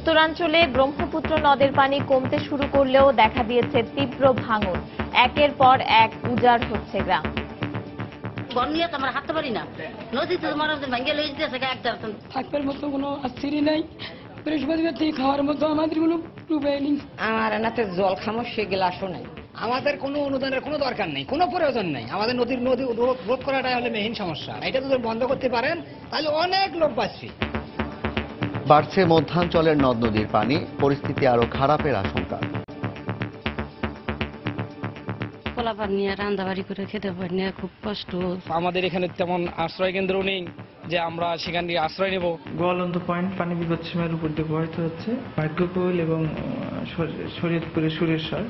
উত্তরাঞ্চলে ব্রহ্মপুত্র নদের পানি কমতে শুরু করলেও দেখা দিয়েছে তীব্র ভাঙন। একের পর এক উজাড় হচ্ছে গ্রাম। বন্যা তো আমরা হাঁটতে পারি না, নদীতে তোমার ভাঙ্গে লয়ে যেতেছে একটা থাকবার মতো কোনো আশ্চর্য নাই, বৃহস্পতিবার থেকে খাওয়ার মতো আমাদের কোনো উপায় নেই। আমার এনাতে জল খামো সে গ্লাসও নেই। আমাদের কোনো অনুদানের কোনো দরকার নেই, কোনো প্রয়োজন নেই। আমাদের নদী রোধ করাটাই হলে মেইন সমস্যা। এটা যদি বন্ধ করতে পারেন তাহলে অনেক লোক বাঁচবে। বাড়ছে মধ্যাঞ্চলের নদ নদীর পানি, পরিস্থিতি আরো খারাপের আশঙ্কা। পোলাপান নিয়ে রান্দাবাড়ি করে খেতে পারি না, খুব কষ্ট। আমাদের এখানে তেমন আশ্রয় কেন্দ্র নেই যে আমরা সেখান থেকে আশ্রয় নেব। গোয়ালন্দ পয়েন্ট পানি বিপদ সীমার উপর দিয়ে প্রবাহিত হচ্ছে। ভাগ্যকুল এবং শরীয়তপুরের সুরেশ্বর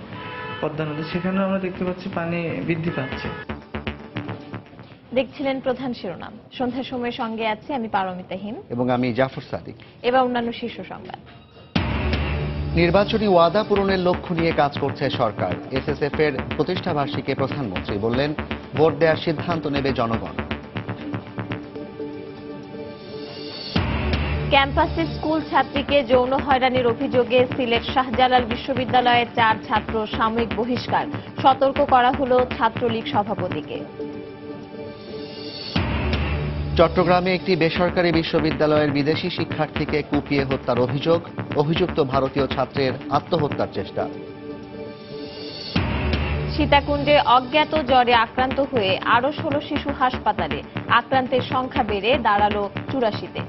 পদ্মা নদী, সেখানেও আমরা দেখতে পাচ্ছি পানি বৃদ্ধি পাচ্ছে। দেখছিলেন প্রধান শিরোনাম। সন্ধ্যার সময় সঙ্গে আছে আমি পারমিতা হিম এবং আমি জাফর সাদিক। এবার অন্যান্য শীর্ষ সংবাদ। নির্বাচনী ওয়াদা পূরণের লক্ষ্য নিয়ে কাজ করছে সরকার। এসএসএফ এর প্রতিষ্ঠা বার্ষিকীতে প্রধানমন্ত্রী বললেন, ভোট দেওয়ার সিদ্ধান্ত নেবে জনগণ। ক্যাম্পাসে স্কুল ছাত্রীকে যৌন হয়রানির অভিযোগে সিলেট শাহজালাল বিশ্ববিদ্যালয়ের 4 ছাত্র সাময়িক বহিষ্কার। সতর্ক করা হলো ছাত্রলীগ সভাপতিকে। চট্টগ্রামে একটি বেসরকারি বিশ্ববিদ্যালয়ের বিদেশি শিক্ষার্থীকে কুপিয়ে হত্যার অভিযোগ। অভিযুক্ত ভারতীয় ছাত্রের আত্মহত্যার চেষ্টা। সীতাকুণ্ডে অজ্ঞাত জ্বরে আক্রান্ত হয়ে আরও 16 শিশু হাসপাতালে। আক্রান্তের সংখ্যা বেড়ে দাঁড়ালো 84-তে।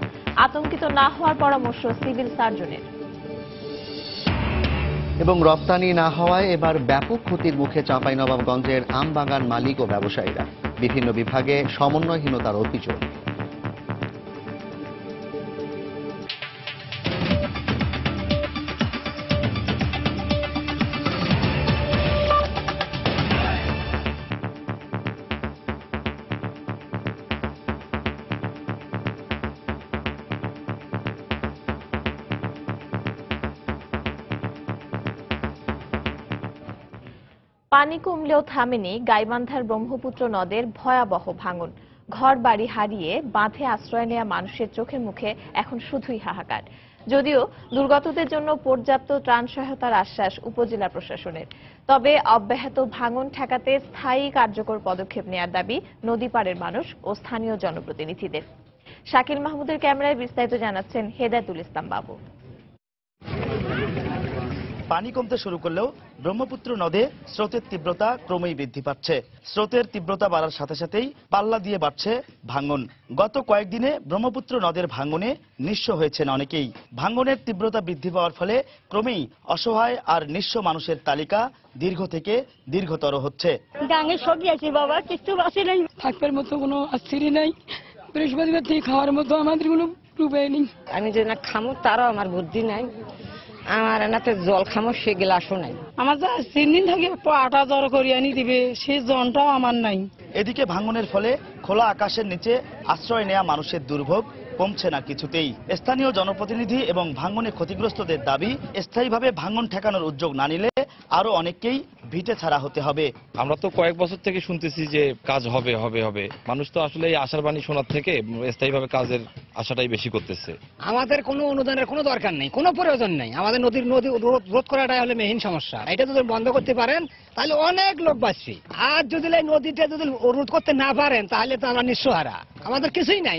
আতঙ্কিত না হওয়ার পরামর্শ সিভিল সার্জনের। এবং রপ্তানি না হওয়ায় এবার ব্যাপক ক্ষতির মুখে চাঁপাইনবাবগঞ্জের আম বাগান মালিক ও ব্যবসায়ীরা। বিভিন্ন বিভাগে সমন্বয়হীনতার অভিযোগ। পানি কমলেও থামেনি গাইবান্ধার ব্রহ্মপুত্র নদের ভয়াবহ ভাঙন। ঘর বাড়ি হারিয়ে বাঁধে আশ্রয় নেওয়া মানুষের চোখে মুখে এখন শুধুই হাহাকার। যদিও দুর্গতদের জন্য পর্যাপ্ত ত্রাণ সহায়তার আশ্বাস উপজেলা প্রশাসনের, তবে অব্যাহত ভাঙন ঠেকাতে স্থায়ী কার্যকর পদক্ষেপ নেওয়ার দাবি নদীপাড়ের মানুষ ও স্থানীয় জনপ্রতিনিধিদের। শাকিল মাহমুদের ক্যামেরায় বিস্তারিত জানাচ্ছেন হেদায়েতুল ইসলাম বাবু। পানি কমতে শুরু করলেও ব্রহ্মপুত্র নদে স্রোতের তীব্রতা ক্রমেই বৃদ্ধি পাচ্ছে। স্রোতের তীব্রতা বাড়ার সাথে সাথেই পাল্লা দিয়ে বাড়ছে ভাঙন। গত কয়েকদিনে ব্রহ্মপুত্র নদের ভাঙনে নিঃস্ব হয়েছেন অনেকেই। ভাঙনের তীব্রতা বৃদ্ধি পাওয়ার ফলে ক্রমেই অসহায় আর নিঃস্ব মানুষের তালিকা দীর্ঘ থেকে দীর্ঘতর হচ্ছে। বাবা কিছু বাসি নাই, থাকবার মতো কোনো আশ্চর্য নাই, বৃহস্পতিবার থেকে খাওয়ার মতো আমাদের কোনো উপায় নেই। আমি যে না খামো তারও আমার বুদ্ধি নাই। আমার এনাতে জল খামো সে গ্লাসও নাই। আমার যা 3 দিন থেকে আটা জ্বর করিয়ে আনি দিবে, সেই জনটাও আমার নাই। এদিকে ভাঙনের ফলে খোলা আকাশের নিচে আশ্রয় নেওয়া মানুষের দুর্ভোগ কমছে না কিছুতেই। স্থানীয় জনপ্রতিনিধি এবং ভাঙনে ক্ষতিগ্রস্তদের দাবি, স্থায়ীভাবে ভাঙন ঠেকানোর উদ্যোগ না নিলে আরো অনেককেই ভিটে ছাড়া হতে হবে। আমরা তো কয়েক বছর থেকে শুনতেছি যে কাজ হবে হবে হবে। মানুষ তো আসলে এই আশার বাণী শোনার থেকে স্থায়ীভাবে কাজের আশাটাই বেশি করতেছে। আমাদের কোনো অনুদানের কোনো দরকার নেই, কোনো প্রয়োজন নেই। আমাদের নদী রোধ করাটাই হলে মেইন সমস্যা। এটা যদি বন্ধ করতে পারেন তাহলে অনেক লোক বাঁচবে। আর যদি নদীটা যদি রোধ করতে না পারেন তাহলে তো আমরা নিঃস্বহারা, আমাদের কিছুই নাই।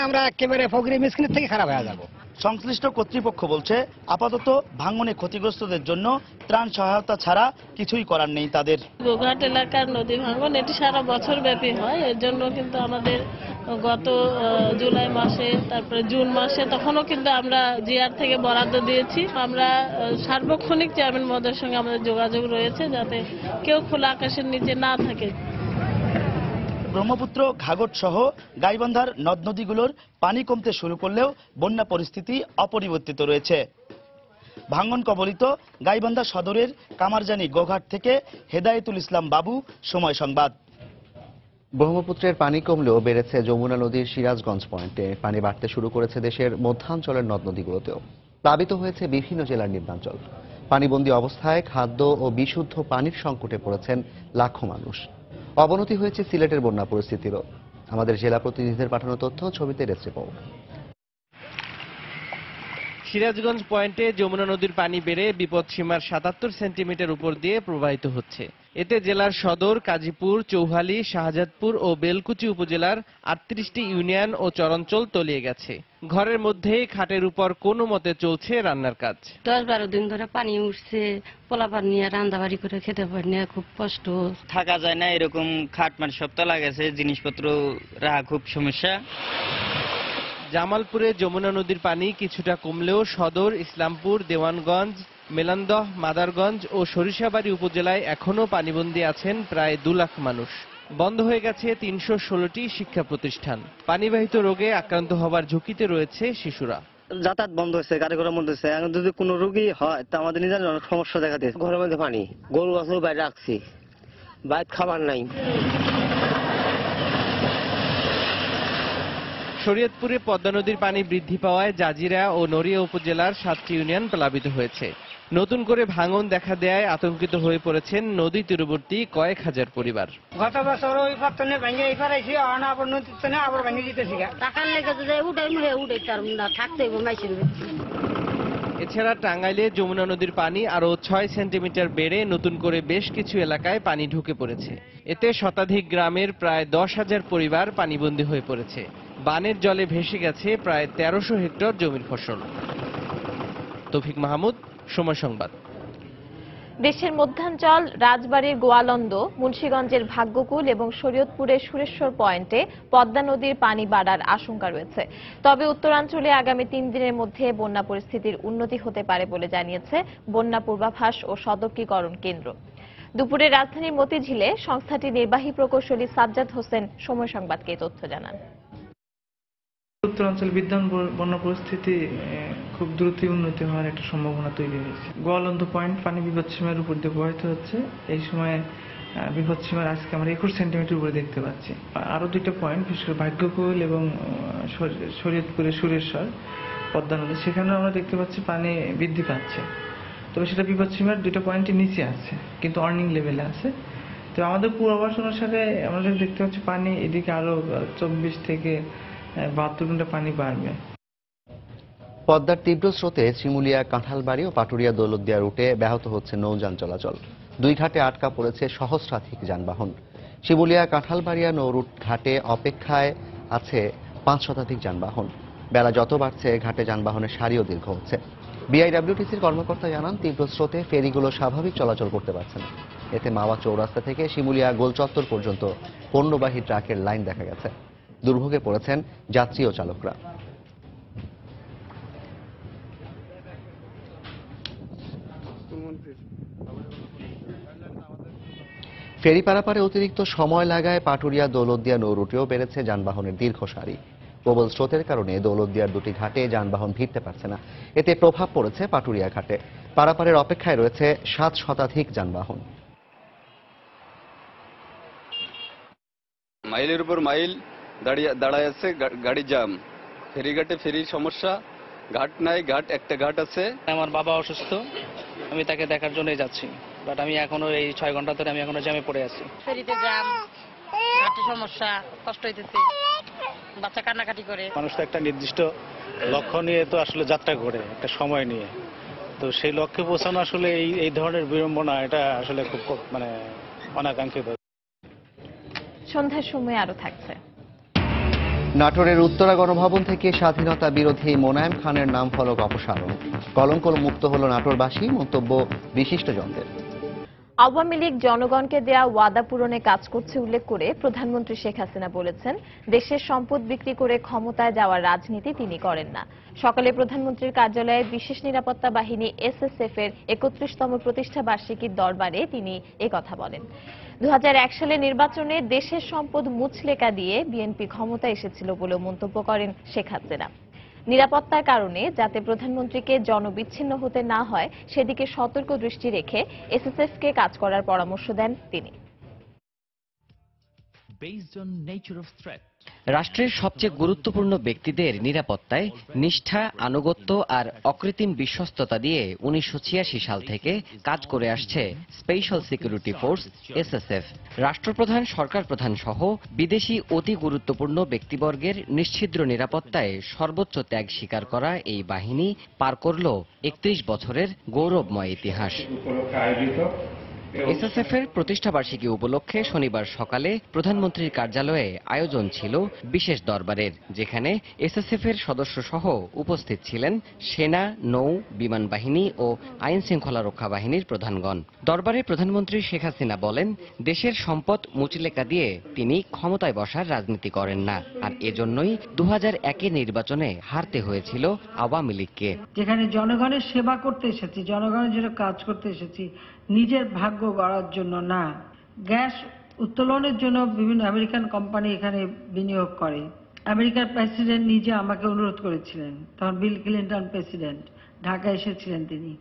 আমরা একেবারে ফকির মিসকিনের থেকে খারাপ হয়ে যাব। সংশ্লিষ্ট কর্তৃপক্ষ বলছে, আপাতত ভাঙনে ক্ষতিগ্রস্তদের জন্য ত্রাণ সহায়তা ছাড়া কিছুই করার নেই তাদের। গোঘাট এলাকার নদী ভাঙন এটি সারা বছর ব্যাপী হয়। এর জন্য কিন্তু আমাদের গত জুলাই মাসে, তারপরে জুন মাসে তখনও কিন্তু আমরা জিআর থেকে বরাদ্দ দিয়েছি। আমরা সার্বক্ষণিক চেয়ারম্যান মহোদয়ের সঙ্গে আমাদের যোগাযোগ রয়েছে যাতে কেউ খোলা আকাশের নিচে না থাকে। ব্রহ্মপুত্র, ঘাঘট সহ গাইবান্ধার নদ নদীগুলোর পানি কমতে শুরু করলেও বন্যা পরিস্থিতি অপরিবর্তিত রয়েছে। ভাঙন কবলিত গাইবান্ধা সদরের কামারজানি গোঘাট থেকে হেদায়েতুল ইসলাম বাবু, সময় সংবাদ। ব্রহ্মপুত্রের পানি কমলেও বেড়েছে যমুনা নদীর সিরাজগঞ্জ পয়েন্টে। পানি বাড়তে শুরু করেছে দেশের মধ্যাঞ্চলের নদ নদীগুলোতেও। প্লাবিত হয়েছে বিভিন্ন জেলার নিম্নাঞ্চল। পানিবন্দী অবস্থায় খাদ্য ও বিশুদ্ধ পানির সংকটে পড়েছেন লাখো মানুষ। অবনতি হয়েছে সিলেটের বন্যা পরিস্থিতিরও। আমাদের জেলা প্রতিনিধিদের পাঠানো তথ্য, ছবিতে রেস্ট্রিপো। সিরাজগঞ্জ পয়েন্টে যমুনা নদীর পানি বেড়ে বিপদসীমার ৭৭ সেন্টিমিটার উপর দিয়ে প্রবাহিত হচ্ছে। এতে জেলার সদর, কাজীপুর, চৌহালি, শাহজাদপুর ও বেলকুচি উপজেলার ৩৮টি ইউনিয়ন ও চরাঞ্চল তলিয়ে গেছে। ঘরের মধ্যেই খাটের উপর কোনো মতে চলছে রান্নার কাজ। ১০-১২ দিন ধরে পানি উঠছে, পোলাপান নিয়ে রান্দাবাড়ি করে খেতে পারি না, খুব কষ্ট। থাকা যায় না, এরকম খাট মানে সপ্তাহ লাগেছে, জিনিসপত্র রাখা খুব সমস্যা। জামালপুরে যমুনা নদীর পানি কিছুটা কমলেও সদর, ইসলামপুর, দেওয়ানগঞ্জ, মেলান্দহ, মাদারগঞ্জ ও সরিষাবাড়ী উপজেলায় এখনও পানিবন্দী আছেন প্রায় ২ লাখ মানুষ। বন্ধ হয়ে গেছে ৩১৬টি শিক্ষা প্রতিষ্ঠান। পানিবাহিত রোগে আক্রান্ত হবার ঝুঁকিতে রয়েছে শিশুরা। যাতায়াত বন্ধ হয়েছে, গাড়ি ঘোড়া বন্ধ হয়েছে। এখন যদি কোনো রোগী হয় তা আমাদের নিজের অনেক সমস্যা দেখা দিয়েছে। ঘরের মধ্যে পানি, গরু গাছও বাইরে রাখছি, বাইরে খাবার নাই। শরীয়তপুরে পদ্মা নদীর পানি বৃদ্ধি পাওয়ায় জাজিরা ও নড়িয়া উপজেলার ৭টি ইউনিয়ন প্লাবিত হয়েছে। নতুন করে ভাঙন দেখা দেয়ায় আতঙ্কিত হয়ে পড়েছেন নদী তীরবর্তী কয়েক হাজার পরিবার। গত বছর ওই পাত্তনে ভেঙে এই পারাইছি, আবার নদীতে আবার ভেঙে দিতেছি। টাকার লেগে যদি উঠে তার না থাকতে মাইছিল। এছাড়া টাঙ্গাইলে যমুনা নদীর পানি আরও ৬ সেন্টিমিটার বেড়ে নতুন করে বেশ কিছু এলাকায় পানি ঢুকে পড়েছে। এতে শতাধিক গ্রামের প্রায় ১০,০০০ পরিবার পানিবন্দী হয়ে পড়েছে। বানের জলে ভেসে গেছে প্রায় ১৩০০ হেক্টর জমির ফসল। তৌফিক মাহমুদ, সময় সংবাদ। দেশের মধ্যাঞ্চল, রাজবাড়ীর গোয়ালন্দ, মুন্সিগঞ্জের ভাগ্যকুল এবং শরীয়তপুরের সুরেশ্বর পয়েন্টে পদ্মা নদীর পানি বাড়ার আশঙ্কা রয়েছে। তবে উত্তরাঞ্চলে আগামী ৩ দিনের মধ্যে বন্যা পরিস্থিতির উন্নতি হতে পারে বলে জানিয়েছে বন্যা পূর্বাভাস ও সতর্কীকরণ কেন্দ্র। দুপুরে রাজধানীর মতিঝিলে সংস্থাটির নির্বাহী প্রকৌশলী সাজ্জাদ হোসেন সময় সংবাদকে তথ্য জানান। উত্তরাঞ্চল বিদ্যমান বন্যা পরিস্থিতি খুব দ্রুতই উন্নতি হওয়ার একটা সম্ভাবনা তৈরি হয়েছে। গোয়ালন্দ পয়েন্ট পানি বিপদসীমার উপর দিয়ে প্রবাহিত হচ্ছে। এই সময় বিপদসীমার আজকে আমরা ২১ সেন্টিমিটার উপরে দেখতে পাচ্ছি। আরো 2টা পয়েন্ট, বিশেষ করে ভাগ্যকুল এবং শরীয়তপুরের সুরেশ্বর পদ্মা নদী, সেখানেও আমরা দেখতে পাচ্ছি পানি বৃদ্ধি পাচ্ছে। তবে সেটা বিপদসীমার 2টা পয়েন্টই নিচে আছে, কিন্তু অর্নিং লেভেলে আছে। তো আমাদের পূর্বাভাস অনুসারে আমরা দেখতে পাচ্ছি পানি এদিকে আরো 24 থেকে 72 ঘন্টা পানি বাড়বে। পদ্মার তীব্র স্রোতে শিমুলিয়া, কাঁঠালবাড়ি ও পাটুরিয়া দৌলতদিয়া রুটে ব্যাহত হচ্ছে নৌযান চলাচল। 2 ঘাটে আটকা পড়েছে সহস্রাধিক যানবাহন। শিমুলিয়া, কাঁঠালবাড়িয়া নৌ রুট ঘাটে অপেক্ষায় আছে 5 শতাধিক যানবাহন। বেলা যত বাড়ছে ঘাটে যানবাহনের সারিও দীর্ঘ হচ্ছে। বিআইডব্লিউটিসির কর্মকর্তা জানান, তীব্র স্রোতে ফেরিগুলো স্বাভাবিক চলাচল করতে পারছে না। এতে মাওয়া চৌরাস্তা থেকে শিমুলিয়া গোলচত্বর পর্যন্ত পণ্যবাহী ট্রাকের লাইন দেখা গেছে। দুর্ভোগে পড়েছেন যাত্রী ও চালকরা। ফেরি পারাপারে অতিরিক্ত সময় লাগায় পাটুরিয়া দৌলতদিয়া নৌ রুটেও বেড়েছে যানবাহনের দীর্ঘ সারি। প্রবল স্রোতের কারণে দৌলতদিয়ার 2টি ঘাটে যানবাহন ভিড়তে পারছে না। এতে প্রভাব পড়েছে পাটুরিয়া ঘাটে। পারাপারের অপেক্ষায় রয়েছে 7 শতাধিক যানবাহন। মাইলের উপর মাইল দাঁড়ায় আছে গাড়ি জ্যাম। ফেরিঘাটে ফেরির সমস্যা, ঘাট নাই, একটা ঘাট আছে। আমার বাবা অসুস্থ, আমি তাকে দেখার জন্যই যাচ্ছি, বাট আমি এখনো এই 6 ঘন্টা ধরে আমি এখনো জ্যামে পড়ে আছি। ফেরিতে জ্যাম, ঘাটে সমস্যা, কষ্ট হইতেছে, বাচ্চা কান্নাকাটি করে। মানুষ তো একটা নির্দিষ্ট লক্ষ্য নিয়ে তো আসলে যাত্রা করে, একটা সময় নিয়ে। তো সেই লক্ষ্যে পৌঁছানো আসলে এই ধরনের বিড়ম্বনা, এটা আসলে খুব অনাকাঙ্ক্ষিত। সন্ধ্যার সময় আরো থাকছে। নাটোরের উত্তরা গণভবন থেকে স্বাধীনতা বিরোধী মোনায়েম খানের নাম ফলক অপসারণ। কলঙ্ক মুক্ত হল নাটোরবাসী, মন্তব্য বিশিষ্টজনদের। আওয়ামী লীগ জনগণকে দেয়া ওয়াদা পূরণে কাজ করছে উল্লেখ করে প্রধানমন্ত্রী শেখ হাসিনা বলেছেন, দেশের সম্পদ বিক্রি করে ক্ষমতায় যাওয়ার রাজনীতি তিনি করেন না। সকালে প্রধানমন্ত্রীর কার্যালয়ে বিশেষ নিরাপত্তা বাহিনী এসএসএফ এর 31তম প্রতিষ্ঠা বার্ষিকীর দরবারে তিনি একথা বলেন। 2001 সালে নির্বাচনে দেশের সম্পদ মুচলেকা দিয়ে বিএনপি ক্ষমতায় এসেছিল বলে মন্তব্য করেন শেখ হাসিনা। নিরাপত্তার কারণে যাতে প্রধানমন্ত্রীকে জনবিচ্ছিন্ন হতে না হয় সেদিকে সতর্ক দৃষ্টি রেখে এসএসএফকে কাজ করার পরামর্শ দেন তিনি। based on nature of threat. রাষ্ট্রের সবচেয়ে গুরুত্বপূর্ণ ব্যক্তিদের নিরাপত্তায় নিষ্ঠা, আনুগত্য আর অকৃত্রিম বিশ্বস্ততা দিয়ে 1986 সাল থেকে কাজ করে আসছে স্পেশাল সিকিউরিটি ফোর্স এসএসএফ। রাষ্ট্রপ্রধান, সরকার প্রধান সহ বিদেশি অতি গুরুত্বপূর্ণ ব্যক্তিবর্গের নিশ্ছিদ্র নিরাপত্তায় সর্বোচ্চ ত্যাগ স্বীকার করা এই বাহিনী পার করল 31 বছরের গৌরবময় ইতিহাস। এসএসএফ এর প্রতিষ্ঠাবার্ষিকী উপলক্ষে শনিবার সকালে প্রধানমন্ত্রীর কার্যালয়ে আয়োজন ছিল বিশেষ দরবারের, যেখানে এসএসএফ এর সদস্য সহ উপস্থিত ছিলেন সেনা, নৌ, বিমান বাহিনী ও আইন শৃঙ্খলা রক্ষা বাহিনীর প্রধানগণ। দরবারে প্রধানমন্ত্রী শেখ হাসিনা বলেন, দেশের সম্পদ মুচলেকা দিয়ে তিনি ক্ষমতায় বসার রাজনীতি করেন না, আর এজন্যই 2001 নির্বাচনে হারতে হয়েছিল আওয়ামী লীগকে। যেখানে জনগণের সেবা করতে এসেছি, জনগণের জন্য কাজ করতে এসেছি, নিজের ভাগ্য গড়ার জন্য না। গ্যাস উত্তোলনের জন্য বিভিন্ন আমেরিকান কোম্পানি এখানে বিনিয়োগ করে। আমেরিকার প্রেসিডেন্ট নিজে আমাকে অনুরোধ করেছিলেন, তখন বিল ক্লিন্টন প্রেসিডেন্ট ঢাকা এসেছিলেন তিনি।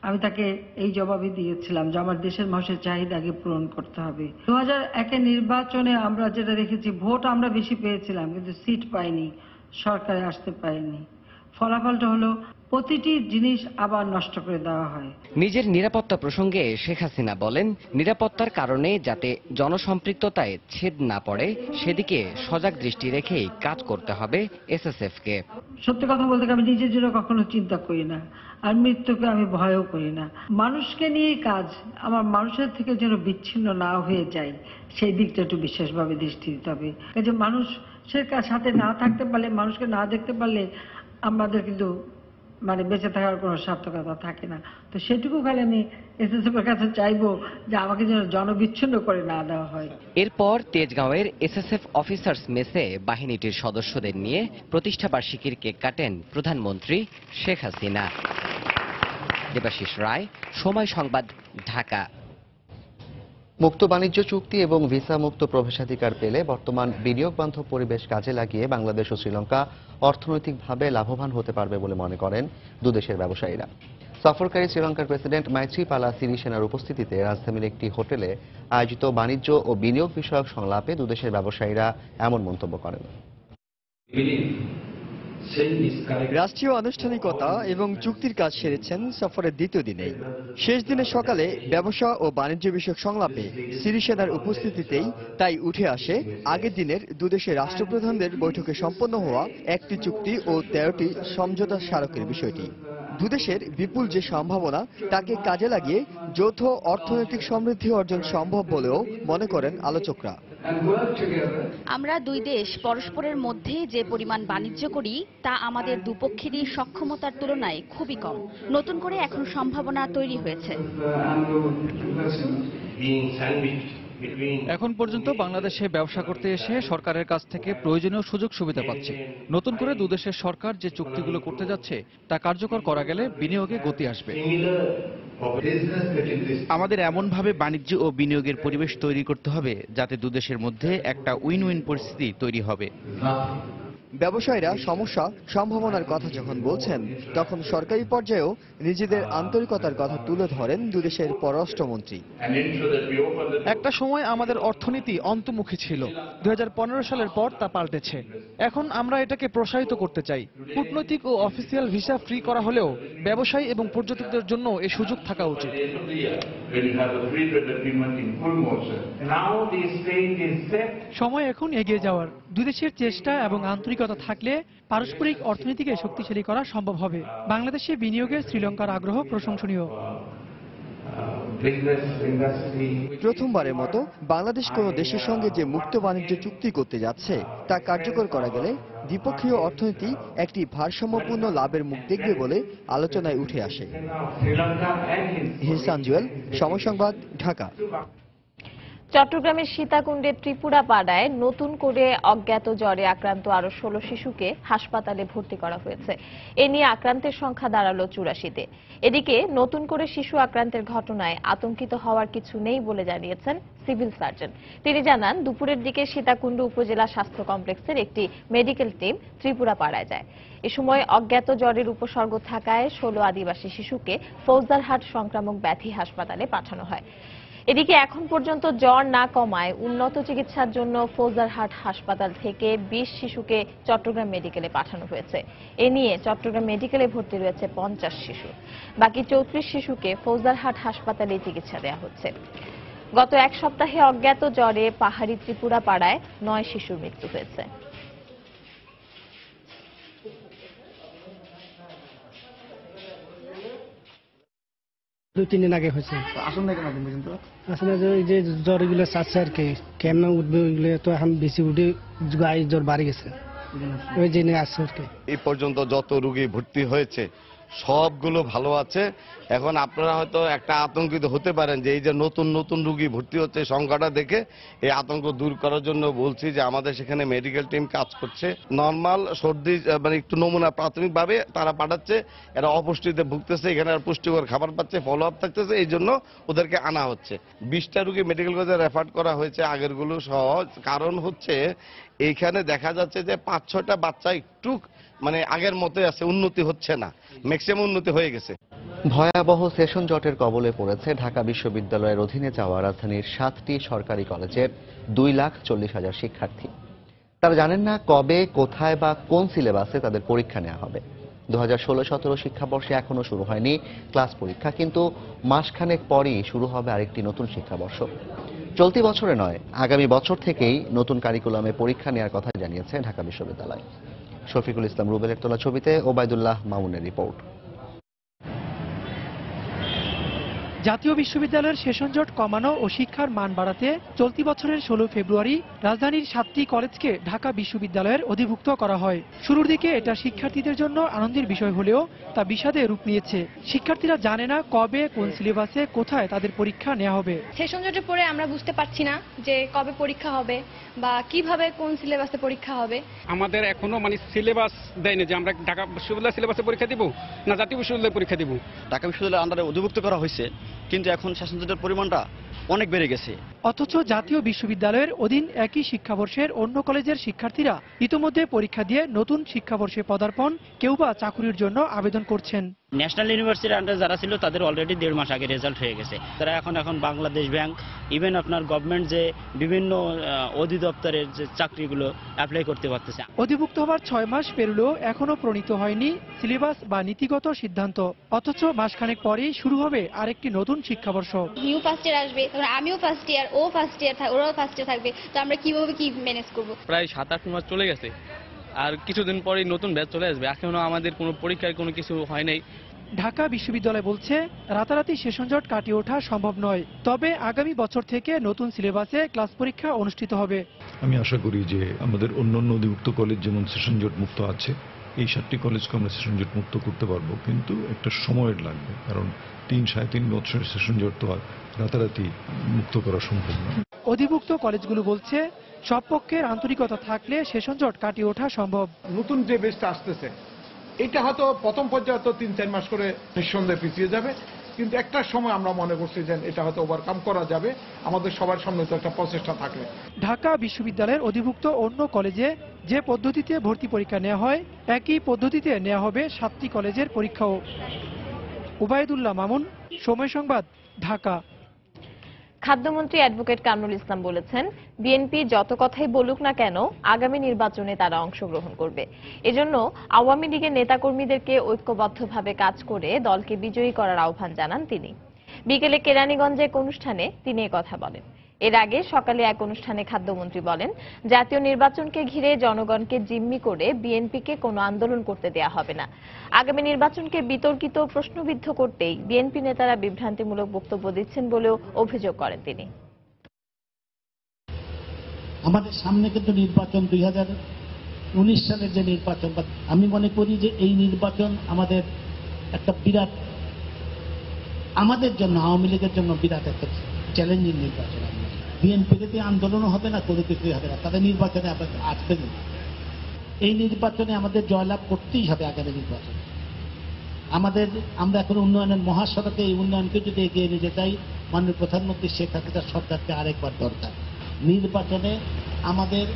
আমি তাকে এই জবাবই দিয়েছিলাম যে আমার দেশের মানুষের চাহিদা আগে পূরণ করতে হবে। 2001 নির্বাচনে আমরা যেটা দেখেছি, ভোট আমরা বেশি পেয়েছিলাম কিন্তু সিট পাইনি, সরকারে আসতে পারিনি। ফলাফলটা হলো প্রতিটি জিনিস আবার নষ্ট করে দেওয়া হয়। নিজের নিরাপত্তা প্রসঙ্গে শেখ হাসিনা বলেন, নিরাপত্তার কারণে যাতে জনসম্পৃক্ততায় ছেদ না পড়ে সেদিকে সজাগ দৃষ্টি রেখেই কাজ করতে হবে এসএসএফ কে। সত্যি কথা বলতে আমি নিজের জন্য কখনো চিন্তা করি না, আর মৃত্যুকে আমি ভয়ও করি না। মানুষকে নিয়েই কাজ, আমার মানুষের থেকে যেন বিচ্ছিন্ন না হয়ে যায় সেই দিকটা একটু বিশেষভাবে দৃষ্টি দিতে হবে। কাজে মানুষের সাথে না থাকতে পারলে, মানুষকে না দেখতে পারলে আমাদের কিন্তু বেঁচে থাকার কোনো সার্থকতা থাকে না। তো সেটুকু খালি আমি এসএসএফ এর কাছে চাইবো যে আমাকে যেন জনবিচ্ছিন্ন করে না দেওয়া হয়। এরপর তেজগাঁওয়ের এসএসএফ অফিসার্স মেসে বাহিনীটির সদস্যদের নিয়ে প্রতিষ্ঠাবার্ষিকীর কেক কাটেন প্রধানমন্ত্রী শেখ হাসিনা। দেবাশিস রায়, সময় সংবাদ, ঢাকা। মুক্ত বাণিজ্য চুক্তি এবং ভিসা মুক্ত প্রবেশাধিকার পেলে বর্তমান বিনিয়োগ বান্ধব পরিবেশ কাজে লাগিয়ে বাংলাদেশ ও শ্রীলঙ্কা অর্থনৈতিকভাবে লাভবান হতে পারবে বলে মনে করেন দুদেশের ব্যবসায়ীরা। সফরকারী শ্রীলঙ্কার প্রেসিডেন্ট মাইথ্রিপালা সিরিসেনার উপস্থিতিতে রাজধানীর একটি হোটেলে আয়োজিত বাণিজ্য ও বিনিয়োগ বিষয়ক সংলাপে দুদেশের ব্যবসায়ীরা এমন মন্তব্য করেন। রাষ্ট্রীয় আনুষ্ঠানিকতা এবং চুক্তির কাজ সেরেছেন সফরের দ্বিতীয় দিনে। শেষ দিনের সকালে ব্যবসা ও বাণিজ্য বিষয়ক সংলাপে সিরিসেনার উপস্থিতিতেই তাই উঠে আসে আগের দিনের দুদেশের রাষ্ট্রপ্রধানদের বৈঠকে সম্পন্ন হওয়া একটি চুক্তি ও 13টি সমঝোতা স্মারকের বিষয়টি। দুদেশের বিপুল যে সম্ভাবনা তাকে কাজে লাগিয়ে যৌথ অর্থনৈতিক সমৃদ্ধি অর্জন সম্ভব বলেও মনে করেন আলোচকরা। আমরা দুই দেশ পরস্পরের মধ্যে যে পরিমাণ বাণিজ্য করি তা আমাদের দুপক্ষেরই সক্ষমতার তুলনায় খুবই কম। নতুন করে এখন সম্ভাবনা তৈরি হয়েছে। এখন পর্যন্ত বাংলাদেশে ব্যবসা করতে এসে সরকারের কাছ থেকে প্রয়োজনীয় সুযোগ সুবিধা পাচ্ছে। নতুন করে দুদেশের সরকার যে চুক্তিগুলো করতে যাচ্ছে তা কার্যকর করা গেলে বিনিয়োগে গতি আসবে। আমাদের এমনভাবে বাণিজ্য ও বিনিয়োগের পরিবেশ তৈরি করতে হবে যাতে দুদেশের মধ্যে একটা উইন উইন পরিস্থিতি তৈরি হবে। ব্যবসায়ীরা সমস্যা সম্ভাবনার কথা যখন বলছেন তখন সরকারি পর্যায়েও নিজেদের আন্তরিকতার কথা তুলে ধরেন দুদেশের পররাষ্ট্রমন্ত্রী। একটা সময় আমাদের অর্থনীতি অন্তর্মুখী ছিল, 2015 সালের পর তা পাল্টেছে। এখন আমরা এটাকে প্রসারিত করতে চাই। কূটনৈতিক ও অফিসিয়াল ভিসা ফ্রি করা হলেও ব্যবসায়ী এবং পর্যটকদের জন্য এই সুযোগ থাকা উচিত। সময় এখন এগিয়ে যাওয়ার। দুই দেশের চেষ্টা এবং আন্তরিকতা থাকলে পারস্পরিক অর্থনীতিকে শক্তিশালী করা সম্ভব হবে। বাংলাদেশে বিনিয়োগে শ্রীলঙ্কার আগ্রহ প্রশংসনীয়। প্রথমবারের মতো বাংলাদেশ কোনো দেশের সঙ্গে যে মুক্ত বাণিজ্য চুক্তি করতে যাচ্ছে তা কার্যকর করা গেলে দ্বিপক্ষীয় অর্থনীতি একটি ভারসাম্যপূর্ণ লাভের মুখ দেখবে বলে আলোচনায় উঠে আসে। হিসান জুয়েল, সময় সংবাদ, ঢাকা। চট্টগ্রামের সীতাকুণ্ডের ত্রিপুরা পাড়ায় নতুন করে অজ্ঞাত জ্বরে আক্রান্ত আরো 16 শিশুকে হাসপাতালে ভর্তি করা হয়েছে। এ নিয়ে আক্রান্তের সংখ্যা দাঁড়ালো 84-তে। এদিকে নতুন করে শিশু আক্রান্তের ঘটনায় আতঙ্কিত হওয়ার কিছু নেই বলে জানিয়েছেন সিভিল সার্জন। তিনি জানান, দুপুরের দিকে সীতাকুণ্ড উপজেলা স্বাস্থ্য কমপ্লেক্সের একটি মেডিকেল টিম ত্রিপুরা পাড়ায় যায়। এ সময় অজ্ঞাত জ্বরের উপসর্গ থাকায় 16 আদিবাসী শিশুকে ফৌজদারহাট সংক্রামক ব্যাধি হাসপাতালে পাঠানো হয়। এদিকে এখন পর্যন্ত জ্বর না কমায় উন্নত চিকিৎসার জন্য ফৌজদারহাট হাসপাতাল থেকে 20 শিশুকে চট্টগ্রাম মেডিকেলে পাঠানো হয়েছে। এ নিয়ে চট্টগ্রাম মেডিকেলে ভর্তি রয়েছে 50 শিশু। বাকি 34 শিশুকে ফৌজদারহাট হাসপাতালে চিকিৎসা দেওয়া হচ্ছে। গত এক সপ্তাহে অজ্ঞাত জ্বরে পাহাড়ি ত্রিপুরা পাড়ায় 9 শিশুর মৃত্যু হয়েছে। দুই-তিন দিন আগে হয়েছে। আসুন না কেন আপনি পর্যন্ত? আসলে যে জ্বর এগুলো চাচ্ছে আর কি, কেমন উঠবে ওইগুলো তো এখন বেশি উঠে গায়ে জ্বর বাড়ি গেছে, ওই জন্য আসছে আর কি। এই পর্যন্ত যত রোগী ভর্তি হয়েছে সবগুলো ভালো আছে। এখন আপনারা হয়তো একটা আতঙ্কিত হতে পারেন যে এই যে নতুন নতুন রোগী ভর্তি হচ্ছে সংখ্যাটা দেখে, এই আতঙ্ক দূর করার জন্য বলছি যে আমাদের সেখানে মেডিকেল টিম কাজ করছে। নর্মাল সর্দি মানে একটু নমুনা প্রাথমিকভাবে তারা পাঠাচ্ছে, এরা অপুষ্টিতে ভুগতেছে, এখানে আর পুষ্টিকর খাবার পাচ্ছে, ফলো আপ থাকতেছে, এই জন্য ওদেরকে আনা হচ্ছে। 20টা রোগী মেডিকেল কলেজে রেফার করা হয়েছে আগেরগুলো সহজ। কারণ হচ্ছে এইখানে দেখা যাচ্ছে যে 5-6টা বাচ্চা একটু মানে আগের মতোই আছে, উন্নতি হচ্ছে না, ম্যাক্সিমাম উন্নতি হয়ে গেছে। ভয়াবহ সেশন জটের কবলে পড়েছে ঢাকা বিশ্ববিদ্যালয়ের অধীনে যাওয়া রাজধানীর 7টি সরকারি কলেজের 2,40,000 শিক্ষার্থী। তারা জানেন না কবে, কোথায় বা কোন সিলেবাসে তাদের পরীক্ষা নেওয়া হবে। 2016-17 শিক্ষাবর্ষে এখনো শুরু হয়নি ক্লাস পরীক্ষা, কিন্তু মাসখানেক পরই শুরু হবে আরেকটি নতুন শিক্ষাবর্ষ। চলতি বছরে নয়, আগামী বছর থেকেই নতুন কারিকুলামে পরীক্ষা নেওয়ার কথা জানিয়েছে ঢাকা বিশ্ববিদ্যালয়। শফিকুল ইসলাম রুবেলের তোলা ছবিতে ওবায়দুল্লাহ মামুনের রিপোর্ট। জাতীয় বিশ্ববিদ্যালয়ের সেশন জট কমানো ও শিক্ষার মান বাড়াতে চলতি বছরের 16 ফেব্রুয়ারি রাজধানীর 7টি কলেজকে ঢাকা বিশ্ববিদ্যালয়ের অধিভুক্ত করা হয়। শুরুর দিকে এটা শিক্ষার্থীদের জন্য আনন্দের বিষয় হলেও তা বিষাদে রূপ নিয়েছে। শিক্ষার্থীরা জানে না কবে, কোন সিলেবাসে, কোথায় তাদের পরীক্ষা নেওয়া হবে। সেশন জটে পড়ে আমরা বুঝতে পারছি না যে কবে পরীক্ষা হবে বা কিভাবে কোন সিলেবাসে পরীক্ষা হবে। আমাদের এখনো মানে সিলেবাস দেয়নি যে আমরা ঢাকা বিশ্ববিদ্যালয় সিলেবাসে পরীক্ষা দিব না জাতীয় বিশ্ববিদ্যালয়ে পরীক্ষা দিব। ঢাকা বিশ্ববিদ্যালয়ের আন্ডারে অধিভুক্ত করা হয়েছে, কিন্তু এখন সেশন জটের পরিমাণটা অনেক বেড়ে গেছে। অথচ জাতীয় বিশ্ববিদ্যালয়ের অধীন একই শিক্ষাবর্ষের অন্য কলেজের শিক্ষার্থীরা ইতোমধ্যে পরীক্ষা দিয়ে নতুন শিক্ষাবর্ষে পদার্পণ, কেউ বা চাকুরির জন্য আবেদন করছেন। ন্যাশনাল ইউনিভার্সিটির আন্ডারে যারা ছিল তাদের অলরেডি 1.5 মাস আগে রেজাল্ট হয়ে গেছে। তারা এখন বাংলাদেশ ব্যাংক, ইভেন আপনার গভর্নমেন্ট যে বিভিন্ন অধিদপ্তরের যে চাকরিগুলো অ্যাপ্লাই করতে পারতেছে। অধিভুক্ত হওয়ার 6 মাস পেরলেও এখনো প্রণীত হয়নি সিলেবাস বা নীতিগত সিদ্ধান্ত। অথচ মাসখানেক পরেই শুরু হবে আরেকটি নতুন শিক্ষাবর্ষ। নিউ ফার্স্ট ইয়ার আসবে, আমিও ফার্স্ট ইয়ার, ও ফার্স্ট ইয়ার, ওরাও ফার্স্ট ইয়ার থাকবে, তো আমরা কিভাবে কি ম্যানেজ করব? প্রায় 7-8 মাস চলে গেছে, আর কিছুদিন পরেই নতুন ব্যাচ চলে আসবে। এখনো আমাদের কোনো পরীক্ষার কোনো কিছু হয় নাই। ঢাকা বিশ্ববিদ্যালয় বলছে রাতারাতি সেশন জট কাটিয়ে ওঠা সম্ভব নয়, তবে আগামী বছর থেকে নতুন সিলেবাসে ক্লাস পরীক্ষা অনুষ্ঠিত হবে। আমি আশা করি যে আমাদের অন্যান্য অধিভুক্ত কলেজ যেমন সেশন জট মুক্ত আছে, এই 7টি কলেজকে আমরা সেশন জট মুক্ত করতে পারবো, কিন্তু একটা সময়ের লাগবে, কারণ 3-3.5 বছরের সেশন জট তো আর রাতারাতি মুক্ত করা সম্ভব নয়। অধিভুক্ত কলেজগুলো বলছে সব পক্ষের আন্তরিকতা থাকলে সেশন জট কাটিয়ে ওঠা সম্ভব। নতুন যে বেসটা আসতেছে এটা হয়তো প্রথম পর্যায়ে হয়তো 3-4 মাস করে নিঃসন্দেহে পিছিয়ে যাবে, কিন্তু একটা সময় আমরা মনে করছি যে এটা হয়তো ওভারকাম করা যাবে। আমাদের সবার সামনে তো একটা প্রচেষ্টা থাকে। ঢাকা বিশ্ববিদ্যালয়ের অধিভুক্ত অন্য কলেজে যে পদ্ধতিতে ভর্তি পরীক্ষা নেওয়া হয়, একই পদ্ধতিতে নেওয়া হবে 7টি কলেজের পরীক্ষাও। ওবায়দুল্লাহ মামুন, সময় সংবাদ, ঢাকা। খাদ্যমন্ত্রী অ্যাডভোকেট কামরুল ইসলাম বলেছেন, বিএনপি যত কথাই বলুক না কেন আগামী নির্বাচনে তারা অংশগ্রহণ করবে। এজন্য আওয়ামী লীগের নেতাকর্মীদেরকে ঐক্যবদ্ধভাবে কাজ করে দলকে বিজয়ী করার আহ্বান জানান তিনি। বিকেলে কেরানীগঞ্জে এক অনুষ্ঠানে তিনি কথা বলেন। এর আগে সকালে এক অনুষ্ঠানে খাদ্যমন্ত্রী বলেন, জাতীয় নির্বাচনকে ঘিরে জনগণকে জিম্মি করে বিএনপিকে কোনো আন্দোলন করতে দেয়া হবে না। আগামী নির্বাচনকে বিতর্কিত, প্রশ্নবিদ্ধ করতেই বিএনপি নেতারা বিভ্রান্তিমূলক বক্তব্য দিচ্ছেন বলেও অভিযোগ করেন তিনি। আমাদের সামনে কিন্তু নির্বাচন 2019 সালের যে নির্বাচন, আমি মনে করি যে এই নির্বাচন আমাদের একটা বিরাট, আমাদের জন্য, আওয়ামী লীগের জন্য বিরাট একটা চ্যালেঞ্জিং নির্বাচন। বিএনপিতে আন্দোলনও হবে না, কোনো কিছুই হবে না, তাদের নির্বাচনে আসতে নেই। এই নির্বাচনে আমাদের জয়লাভ করতেই হবে। আগামী নির্বাচন আমরা এখন উন্নয়নের মহাসড়কে, এই উন্নয়নকে যদি এগিয়ে নিতে চাই, মাননীয় প্রধানমন্ত্রী শেখ হাসিনা সরকারকে আরেকবার দরকার। নির্বাচনে আমাদের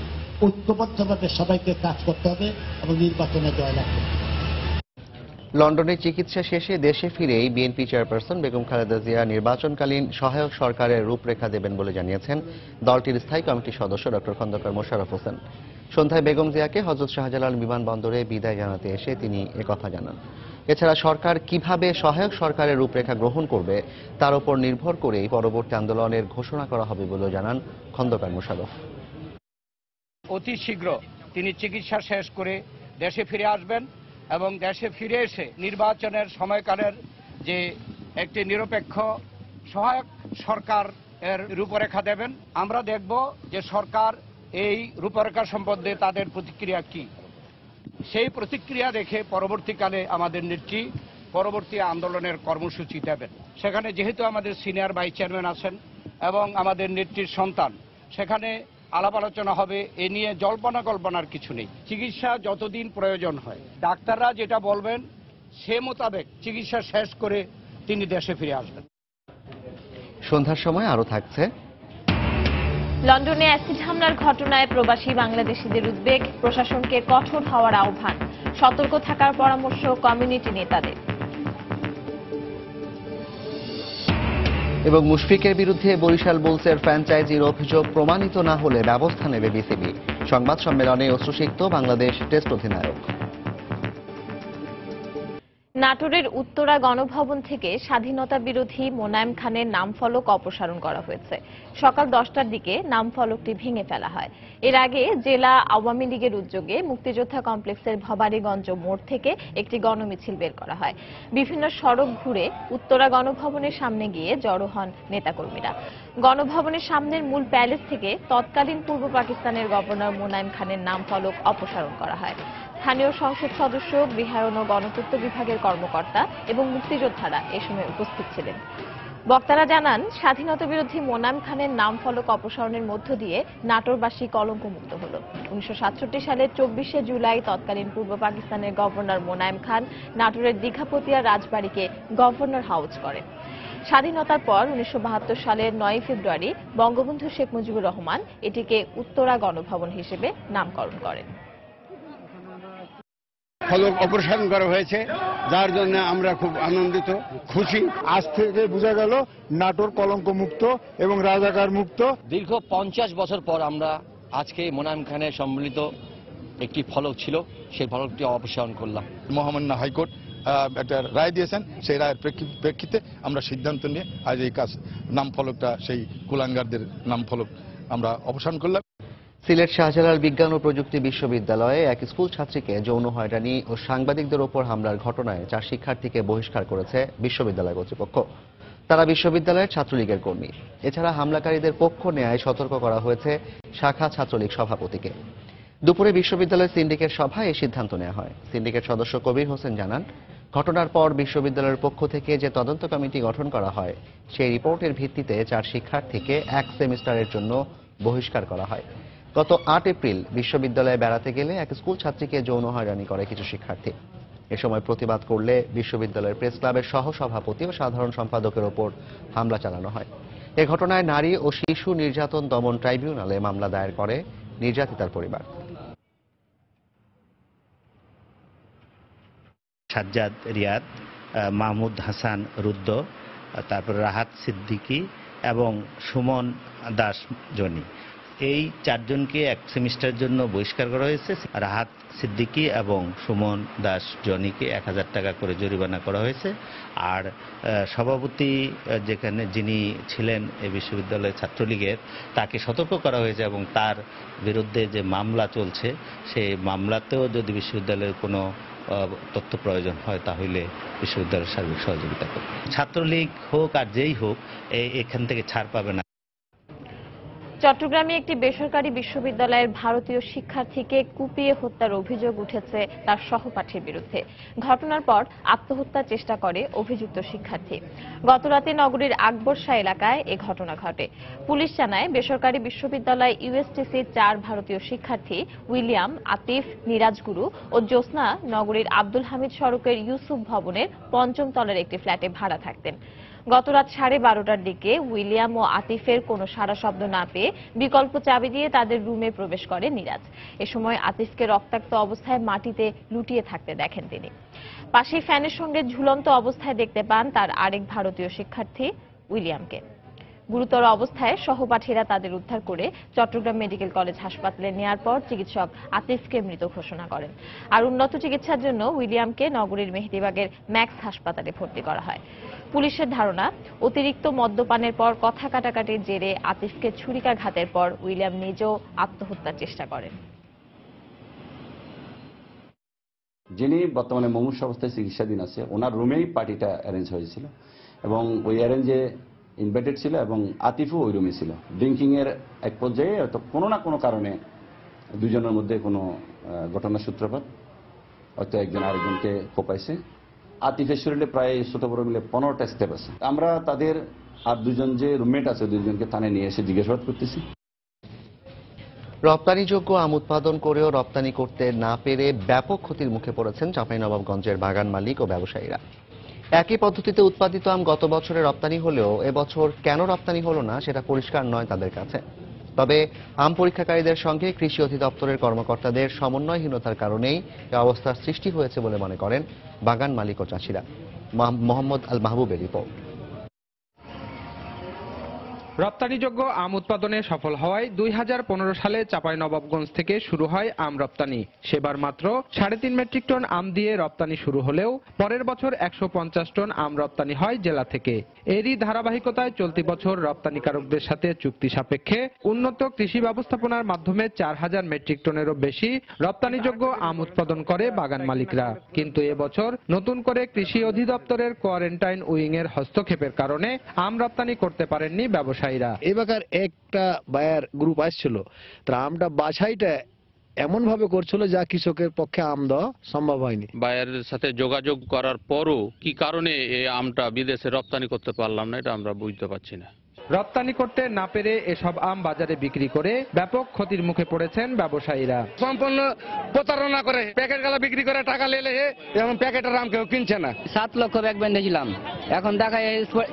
ঐক্যবদ্ধভাবে সবাইকে কাজ করতে হবে এবং নির্বাচনে জয়লাভ করতে হবে। লন্ডনে চিকিৎসা শেষে দেশে ফিরেই বিএনপি চেয়ারপারসন বেগম খালেদা জিয়া নির্বাচনকালীন সহায়ক সরকারের রূপরেখা দেবেন বলে জানিয়েছেন দলটির স্থায়ী কমিটির সদস্য ডক্টর খন্দকার মোশাররফ হোসেন। সন্ধ্যায় বেগম জিয়াকে হযরত শাহজালাল বিমানবন্দরে বিদায় জানাতে এসে তিনি একথা জানান। এছাড়া সরকার কিভাবে সহায়ক সরকারের রূপরেখা গ্রহণ করবে তার উপর নির্ভর করেই পরবর্তী আন্দোলনের ঘোষণা করা হবে বলে জানান খন্দকার মোশাররফ। অতি শীঘ্র তিনি চিকিৎসা শেষ করে দেশে ফিরে আসবেন এবং দেশে ফিরে এসে নির্বাচনের সময়কালের যে একটি নিরপেক্ষ সহায়ক সরকার এর রূপরেখা দেবেন। আমরা দেখব যে সরকার এই রূপরেখা সম্বন্ধে তাদের প্রতিক্রিয়া কি, সেই প্রতিক্রিয়া দেখে পরবর্তীকালে আমাদের নেত্রী পরবর্তী আন্দোলনের কর্মসূচি দেবেন। সেখানে যেহেতু আমাদের সিনিয়র ভাইস চেয়ারম্যান আছেন এবং আমাদের নেত্রীর সন্তান, সেখানে আলাপ আলোচনা হবে। এ নিয়ে জল্পনা কল্পনার কিছু নেই। চিকিৎসা যতদিন প্রয়োজন হয় ডাক্তাররা যেটা বলবেন সে মোতাবেক চিকিৎসা শেষ করে তিনি দেশে ফিরে আসবেন। সন্ধ্যার সময় আরো থাকছে লন্ডনে অ্যাসিড হামলার ঘটনায় প্রবাসী বাংলাদেশিদের উদ্বেগ, প্রশাসনকে কঠোর হওয়ার আহ্বান, সতর্ক থাকার পরামর্শ কমিউনিটি নেতাদের। এবং মুশফিকের বিরুদ্ধে বরিশাল বুলসের ফ্র্যাঞ্চাইজির অভিযোগ প্রমাণিত না হলে ব্যবস্থা নেবে বিসিবি। সংবাদ সম্মেলনে অশ্রুসিক্ত বাংলাদেশ টেস্ট অধিনায়ক। নাটোরের উত্তরা গণভবন থেকে স্বাধীনতা বিরোধী মোনায়েম খানের নামফলক অপসারণ করা হয়েছে। সকাল 10টার দিকে নামফলকটি ভেঙে ফেলা হয়। এর আগে জেলা আওয়ামী লীগের উদ্যোগে মুক্তিযোদ্ধা কমপ্লেক্সের ভবানীগঞ্জ মোড় থেকে একটি গণমিছিল বের করা হয়। বিভিন্ন সড়ক ঘুরে উত্তরা গণভবনের সামনে গিয়ে জড়ো হন নেতাকর্মীরা। গণভবনের সামনের মূল প্যালেস থেকে তৎকালীন পূর্ব পাকিস্তানের গভর্নর মোনায়েম খানের নামফলক অপসারণ করা হয়। স্থানীয় সংসদ সদস্য, গৃহায়ন ও গণপূর্ত বিভাগের কর্মকর্তা এবং মুক্তিযোদ্ধারা এ সময় উপস্থিত ছিলেন। বক্তারা জানান, স্বাধীনতা বিরোধী মোনায়েম খানের নামফলক অপসারণের মধ্য দিয়ে নাটোরবাসী কলঙ্কমুক্ত হল। 1967 সালের 24শে জুলাই তৎকালীন পূর্ব পাকিস্তানের গভর্নর মোনায়েম খান নাটোরের দীঘাপতিয়া রাজবাড়িকে গভর্নর হাউস করেন। স্বাধীনতার পর 1972 সালের 9 ফেব্রুয়ারি বঙ্গবন্ধু শেখ মুজিবুর রহমান এটিকে উত্তরা গণভবন হিসেবে নামকরণ করেন। ফলক অপসারণ করা হয়েছে, যার জন্য আমরা খুব আনন্দিত, খুশি। আজ থেকে বোঝা গেল নাটোর কলঙ্ক মুক্ত এবং রাজাকার মুক্ত। দীর্ঘ 50 বছর পর আমরা আজকে মোনায়েম খানের সম্মিলিত একটি ফলক ছিল, সেই ফলকটি অপসারণ করলাম। মহামান্য হাইকোর্ট একটা রায় দিয়েছেন, সেই রায়ের প্রেক্ষিতে আমরা সিদ্ধান্ত নিয়ে আজ এই কাজ নাম ফলকটা সেই কুলাঙ্গারদের নাম ফলক আমরা অপসারণ করলাম। সিলেট শাহজালাল বিজ্ঞান ও প্রযুক্তি বিশ্ববিদ্যালয়ে এক স্কুল ছাত্রীকে যৌন হয়রানি ও সাংবাদিকদের ওপর হামলার ঘটনায় 4 শিক্ষার্থীকে বহিষ্কার করেছে বিশ্ববিদ্যালয় কর্তৃপক্ষ। তারা বিশ্ববিদ্যালয়ের ছাত্রলীগের কর্মী। এছাড়া হামলাকারীদের পক্ষ নেয় সতর্ক করা হয়েছে শাখা ছাত্রলীগ সভাপতিকে। দুপুরে বিশ্ববিদ্যালয়ের সিন্ডিকেট সভায় এই সিদ্ধান্ত নেওয়া হয়। সিন্ডিকেট সদস্য কবির হোসেন জানান, ঘটনার পর বিশ্ববিদ্যালয়ের পক্ষ থেকে যে তদন্ত কমিটি গঠন করা হয় সেই রিপোর্টের ভিত্তিতে 4 শিক্ষার্থীকে 1 সেমিস্টারের জন্য বহিষ্কার করা হয়। গত 8 এপ্রিল বিশ্ববিদ্যালয়ে বেড়াতে গেলে এক স্কুল ছাত্রীকে যৌন হয়রানি করে কিছু শিক্ষার্থী। এ সময় প্রতিবাদ করলে বিশ্ববিদ্যালয়ের প্রেস ক্লাবের সহসভাপতি ও সাধারণ সম্পাদকের ওপর হামলা চালানো হয়। এ ঘটনায় নারী ও শিশু নির্যাতন দমন ট্রাইব্যুনালে মামলা দায়ের করে নির্যাতিতার পরিবার। সাজ্জাদ রিয়াদ, মাহমুদ হাসান রুদ্র, তারপর রাহাত সিদ্দিকী এবং সুমন দাস জনি, এই 4 জনকে 1 সেমিস্টারের জন্য বহিষ্কার করা হয়েছে। রাহাত সিদ্দিকী এবং সুমন দাস জনিকে 1000 টাকা করে জরিমানা করা হয়েছে। আর সভাপতি যেখানে যিনি ছিলেন এই বিশ্ববিদ্যালয়ের ছাত্রলীগের, তাকে সতর্ক করা হয়েছে এবং তার বিরুদ্ধে যে মামলা চলছে সেই মামলাতেও যদি বিশ্ববিদ্যালয়ের কোনো তথ্য প্রয়োজন হয় তাহলে বিশ্ববিদ্যালয়ের সার্বিক সহযোগিতা করবে। ছাত্রলীগ হোক আর যেই হোক এখান থেকে ছাড় পাবে না। চট্টগ্রামে একটি বেসরকারি বিশ্ববিদ্যালয়ের ভারতীয় শিক্ষার্থীকে কুপিয়ে হত্যার অভিযোগ উঠেছে তার সহপাঠীর বিরুদ্ধে। ঘটনার পর আত্মহত্যার চেষ্টা করে অভিযুক্ত শিক্ষার্থী। গতরাতে নগরীর আকবর শাহ এলাকায় এ ঘটনা ঘটে। পুলিশ জানায়, বেসরকারি বিশ্ববিদ্যালয় ইউএসটিসির 4 ভারতীয় শিক্ষার্থী উইলিয়াম, আতিফ, নিরাজগুরু ও জ্যোৎস্না নগরীর আব্দুল হামিদ সড়কের ইউসুফ ভবনের 5ম তলার একটি ফ্ল্যাটে ভাড়া থাকতেন। গতরাত 12:30টার দিকে উইলিয়াম ও আতিফের কোনো সাড়া শব্দ না পেয়ে বিকল্প চাবি দিয়ে তাদের রুমে প্রবেশ করে নিরাজ। এ সময় আতিফকে রক্তাক্ত অবস্থায় মাটিতে লুটিয়ে থাকতে দেখেন তিনি। পাশেই ফ্যানের সঙ্গে ঝুলন্ত অবস্থায় দেখতে পান তার আরেক ভারতীয় শিক্ষার্থী উইলিয়ামকে। গুরুতর অবস্থায় সহপাঠীরা তাদের উদ্ধার করে চট্টগ্রাম মেডিকেল কলেজ হাসপাতালে নেওয়ার পর চিকিৎসক আতিফকে মৃত ঘোষণা করেন। আর উন্নত চিকিৎসার জন্য উইলিয়ামকে নগরীর মেহেদীবাগের ম্যাক্স হাসপাতালে ভর্তি করা হয়। পুলিশের ধারণা, অতিরিক্ত মদ্যপানের পর কথা কাটাকাটির জেরে আতিফকে ছুরিকাঘাতের পর উইলিয়াম নিজেও আত্মহত্যার চেষ্টা করেন। যিনি বর্তমানে মুমূর্ষু অবস্থায় চিকিৎসাধীন আছে, ওনার রুমেই পার্টিটা অ্যারেঞ্জ হয়েছিল এবং ওই অ্যারেঞ্জে ইনভাইটেড ছিল এবং আতিফও ওই রুমে ছিল। ড্রিঙ্কিং এর এক পর্যায়ে হয়তো কোনো না কোনো কারণে দুজনের মধ্যে কোনো ঘটনার সূত্রপাত, হয়তো একজন আরেকজনকে কোপাইছে। আতিফের শরীরে প্রায় ছোট বড় মিলে 15টা স্টেপ আছে। আমরা তাদের আর দুজন যে রুমমেট আছে দুজনকে থানায় নিয়ে এসে জিজ্ঞাসাবাদ করতেছি। রপ্তানিযোগ্য আম উৎপাদন করেও রপ্তানি করতে না পেরে ব্যাপক ক্ষতির মুখে পড়েছেন চাঁপাইনবাবগঞ্জের বাগান মালিক ও ব্যবসায়ীরা। একই পদ্ধতিতে উৎপাদিত আম গত বছরে রপ্তানি হলেও এবছর কেন রপ্তানি হলো না সেটা পরিষ্কার নয় তাদের কাছে। তবে আম পরীক্ষাকারীদের সঙ্গে কৃষি অধিদপ্তরের কর্মকর্তাদের সমন্বয়হীনতার কারণেই এই অবস্থার সৃষ্টি হয়েছে বলে মনে করেন বাগান মালিক ও চাষিরা। মোহাম্মদ আল মাহবুবের রিপোর্ট। রপ্তানিযোগ্য আম উৎপাদনে সফল হওয়ায় 2015 সালে চাঁপাইনবাবগঞ্জ থেকে শুরু হয় আম রপ্তানি। সেবার মাত্র 3.5 মেট্রিক টন আম দিয়ে রপ্তানি শুরু হলেও পরের বছর 150 টন আম রপ্তানি হয় জেলা থেকে। এরই ধারাবাহিকতায় চলতি বছর রপ্তানিকারকদের সাথে চুক্তি সাপেক্ষে উন্নত কৃষি ব্যবস্থাপনার মাধ্যমে 4000 মেট্রিক টনেরও বেশি রপ্তানিযোগ্য আম উৎপাদন করে বাগান মালিকরা। কিন্তু এবছর নতুন করে কৃষি অধিদপ্তরের কোয়ারেন্টাইন উইং এর হস্তক্ষেপের কারণে আম রপ্তানি করতে পারেননি ব্যবসায়ী। এবার একটা বায়ার গ্রুপ আসছিল, তারা আমটা বাছাইটা এমন ভাবে করছিল যা কৃষকের পক্ষে আম দেওয়া সম্ভব হয়নি। বায়ারের সাথে যোগাযোগ করার পরও কি কারণে এই আমটা বিদেশে রপ্তানি করতে পারলাম না, এটা আমরা বুঝতে পারছি না। রপ্তানি করতে না পেরে এসব আম বাজারে বিক্রি করে ব্যাপক ক্ষতির মুখে পড়েছেন ব্যবসায়ীরা। সম্পূর্ণ প্রতারণা করে প্যাকেট গালা বিক্রি করে টাকা লেলে এখন প্যাকেটের আম কেউ কিনছে না। 7 লক্ষ ব্যাগ বেঁধেছিলাম, এখন দেখা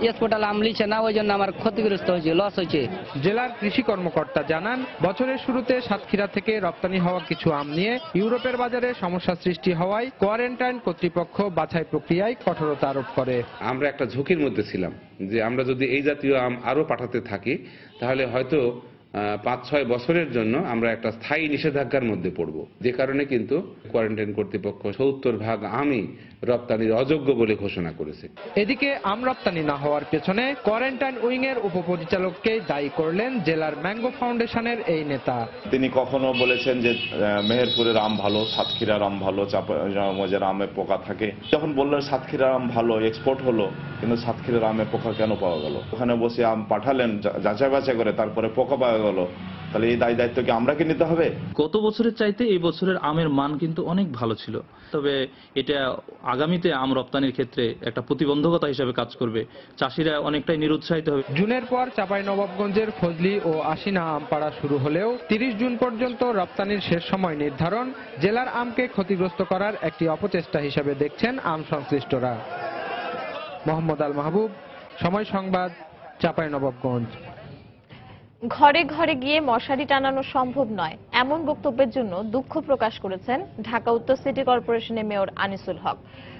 এক্সপোর্টাল আম লিচ্ছে না, ওই জন্য আমার ক্ষতিগ্রস্ত হয়েছে, লস হয়েছে। জেলার কৃষি কর্মকর্তা জানান, বছরের শুরুতে সাতক্ষীরা থেকে রপ্তানি হওয়া কিছু আম নিয়ে ইউরোপের বাজারে সমস্যা সৃষ্টি হওয়ায় কোয়ারেন্টাইন কর্তৃপক্ষ বাছাই প্রক্রিয়ায় কঠোরতা আরোপ করে। আমরা একটা ঝুঁকির মধ্যে ছিলাম যে আমরা যদি এই জাতীয় আম আরো পাঠাতে থাকি তাহলে হয়তো 5-6 বছরের জন্য আমরা একটা স্থায়ী নিষেধাজ্ঞার মধ্যে পড়ব। যে কারণে কিন্তু কোয়ারেন্টাইন কর্তৃপক্ষ 70% আমই রপ্তানির অযোগ্য বলে ঘোষণা করেছে। এদিকে আম রপ্তানি না হওয়ার পেছনে কোয়ারেন্টাইন উইং এর উপপরিচালককে দায়ী করলেন জেলার ম্যাঙ্গো ফাউন্ডেশনের এই নেতা। তিনি কখনো বলেছেন যে মেহেরপুরের আম ভালো, সাতক্ষীরার আম ভালো, চাঁপাইনবাবগঞ্জের আমে পোকা থাকে। যখন বললেন সাতক্ষীরার আম ভালো, এক্সপোর্ট হলো, কিন্তু সাতক্ষীরার আমে পোকা কেন পাওয়া গেল? ওখানে বসে আম পাঠালেন যাচাই বাছাই করে, তারপরে পোকা পাওয়া গেল, তাহলে এই দায়িত্ব কি আমরা কি নিতে হবে? গত বছরের চাইতে এই বছরের আমের মান কিন্তু অনেক ভালো ছিল, তবে এটা আগামীতে আম রপ্তানির ক্ষেত্রে একটা প্রতিবন্ধকতা হিসেবে কাজ করবে। চাষিরা অনেকটাই নিরুৎসাহিত হবে। জুনের পর চাঁপাইনবাবগঞ্জের ফজলি ও আশিনা আম পাড়া শুরু হলেও 30 জুন পর্যন্ত রপ্তানির শেষ সময় নির্ধারণ জেলার আমকে ক্ষতিগ্রস্ত করার একটি অপচেষ্টা হিসেবে দেখছেন আম সংশ্লিষ্টরা। মোহাম্মদ আল মাহবুব, সময় সংবাদ, চাঁপাইনবাবগঞ্জ। ঘরে ঘরে গিয়ে মশারি টানানো সম্ভব নয় এমন বক্তব্যের জন্য দুঃখ প্রকাশ করেছেন ঢাকা উত্তর সিটি কর্পোরেশনের মেয়র আনিসুল হক।